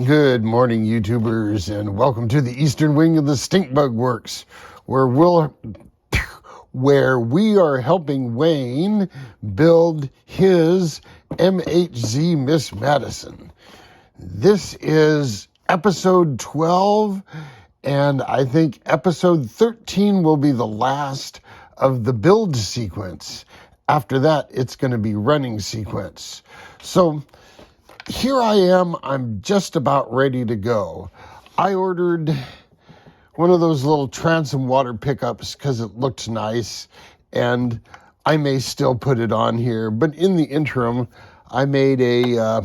Good morning, YouTubers, and welcome to the Eastern Wing of the Stink Bug Works, where we are helping Wayne build his MHZ Miss Madison. This is episode 12, and I think episode 13 will be the last of the build sequence. After that, it's going to be running sequence. So here I am, I'm just about ready to go. I ordered one of those little transom water pickups because it looked nice, and I may still put it on here, but in the interim, I made a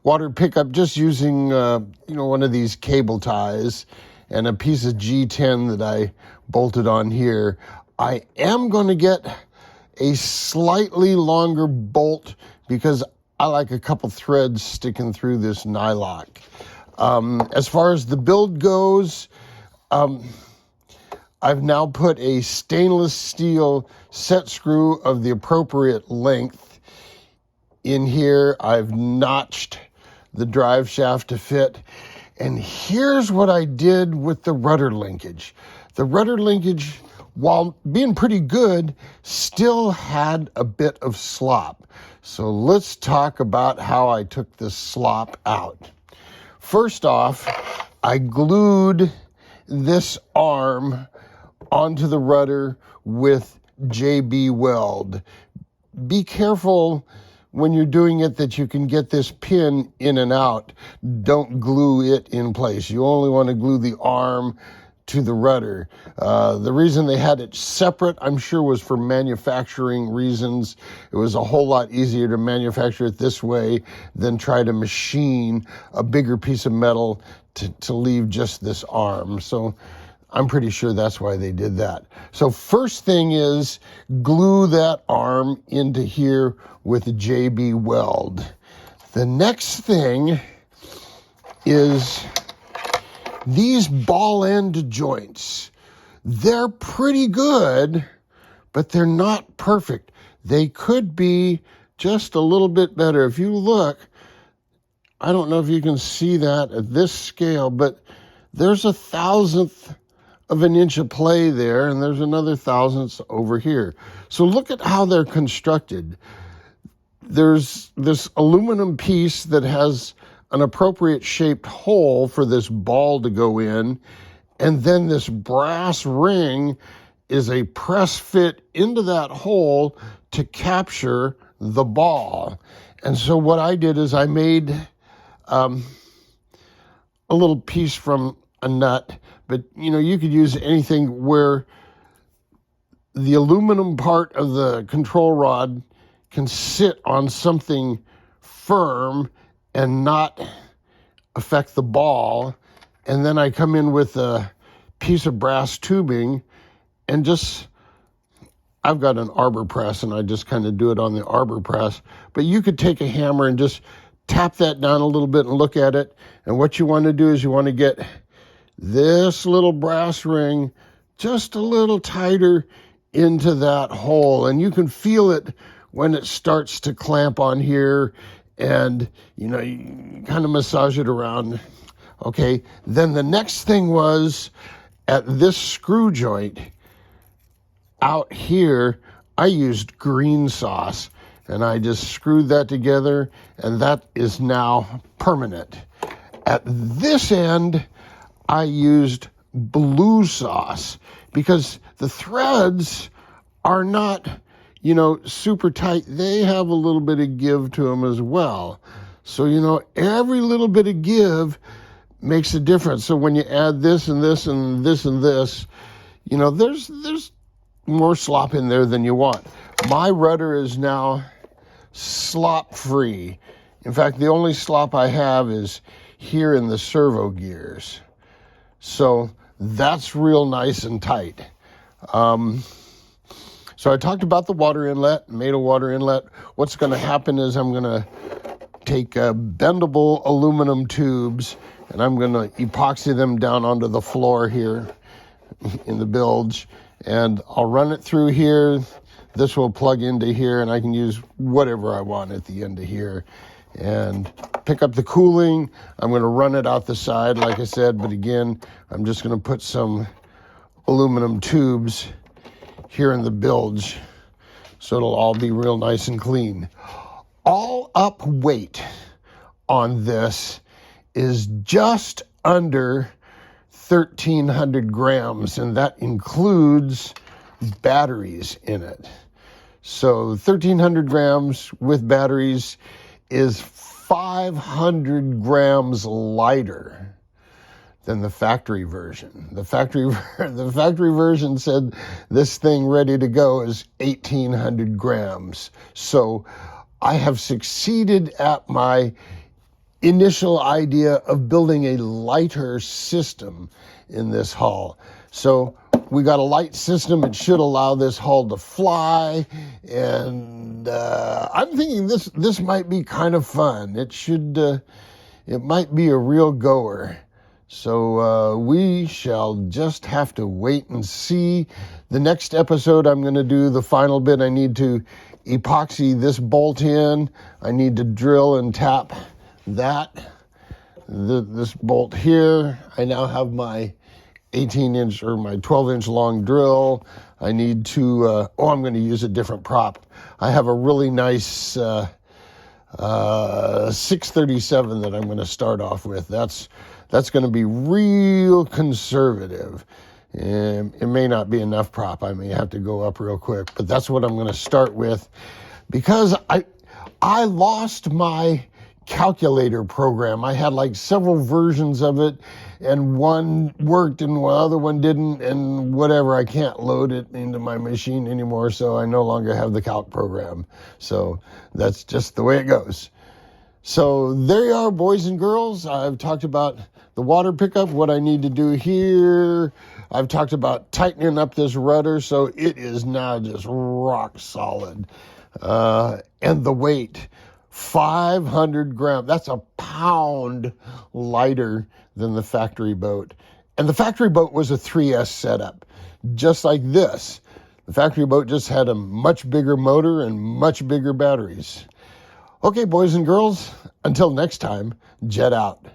water pickup just using one of these cable ties and a piece of G10 that I bolted on here. I am going to get a slightly longer bolt because I like a couple threads sticking through this nylock. As far as the build goes, I've now put a stainless steel set screw of the appropriate length in here. I've notched the drive shaft to fit. And here's what I did with the rudder linkage. The rudder linkage, while being pretty good, still had a bit of slop. So let's talk about how I took this slop out. First off, I glued this arm onto the rudder with JB weld. Be careful when you're doing it that you can get this pin in and out. Don't glue it in place. You only want to glue the arm to the rudder. The reason they had it separate, I'm sure, was for manufacturing reasons. It was a whole lot easier to manufacture it this way than try to machine a bigger piece of metal to leave just this arm. So I'm pretty sure that's why they did that. So first thing is glue that arm into here with a JB weld. The next thing is these ball end joints. They're pretty good, but they're not perfect. They could be just a little bit better. If you look, I don't know if you can see that at this scale, but there's 1/1000th of an inch of play there, and there's another 1/1000th over here. So look at how they're constructed. There's this aluminum piece that has an appropriate shaped hole for this ball to go in, and then this brass ring is a press fit into that hole to capture the ball. And so what I did is I made a little piece from a nut, but you could use anything where the aluminum part of the control rod can sit on something firm and not affect the ball. And then I come in with a piece of brass tubing and I've got an arbor press and I just kind of do it on the arbor press. But you could take a hammer and just tap that down a little bit and look at it. And what you want to do is you want to get this little brass ring just a little tighter into that hole. And you can feel it when it starts to clamp on here. And, you kind of massage it around. Okay, then the next thing was at this screw joint out here, I used green sauce. And I just screwed that together, and that is now permanent. At this end, I used blue sauce because the threads are not super tight. They have a little bit of give to them as well. So, every little bit of give makes a difference. So when you add this and this and this and this, there's more slop in there than you want. My rudder is now slop free. In fact, the only slop I have is here in the servo gears. So that's real nice and tight. So I talked about the water inlet, made a water inlet. What's going to happen is I'm going to take bendable aluminum tubes and I'm going to epoxy them down onto the floor here in the bilge. And I'll run it through here. This will plug into here and I can use whatever I want at the end of here. and pick up the cooling. I'm going to run it out the side, like I said, but again, I'm just going to put some aluminum tubes here in the bilge so it'll all be real nice and clean. All up weight on this is just under 1,300 grams, and that includes batteries in it. So 1,300 grams with batteries is 500 grams lighter than the factory version. The factory version said this thing ready to go is 1,800 grams. So I have succeeded at my initial idea of building a lighter system in this hull. So we got a light system. It should allow this hull to fly, and I'm thinking this might be kind of fun. It might be a real goer. So we shall just have to wait and see. The next episode, I'm going to do the final bit. I need to epoxy this bolt in. I need to drill and tap this bolt here. I now have my 18-inch or my 12-inch long drill. I need to, I'm going to use a different prop. I have a really nice 637 that I'm going to start off with. That's going to be real conservative. And it may not be enough prop. I may have to go up real quick, but that's what I'm going to start with, because I lost my calculator program. I had like several versions of it, and one worked and the other one didn't, and whatever. I can't load it into my machine anymore, so I no longer have the calc program. So that's just the way it goes. So there you are, boys and girls. I've talked about the water pickup, what I need to do here. I've talked about tightening up this rudder so it is now just rock solid. And the weight, 500 grams. That's a pound lighter than the factory boat. And the factory boat was a 3S setup, just like this. The factory boat just had a much bigger motor and much bigger batteries. Okay, boys and girls, until next time, jet out.